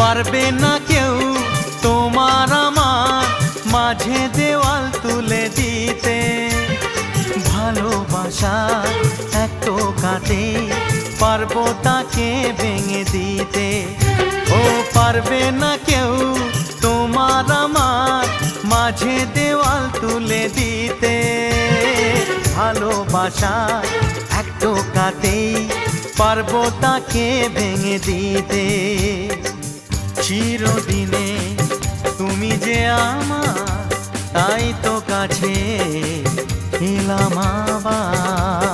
পারবে না কেউ তোমার আমার মাঝে দেওয়াল তুলে দিতে। ভালোবাসা এক টোকাতে পারবো তাকে ভেঙে দিতে। ও পারবে না কেউ তোমার আমার মাঝে দেওয়াল তুলে দিতে। ভালোবাসা এক টোকাতেই পারবো তাকে ভেঙে দিতে। চিরদিনে তুমি যে আমার, তাই তো কাছে এলাম আবার।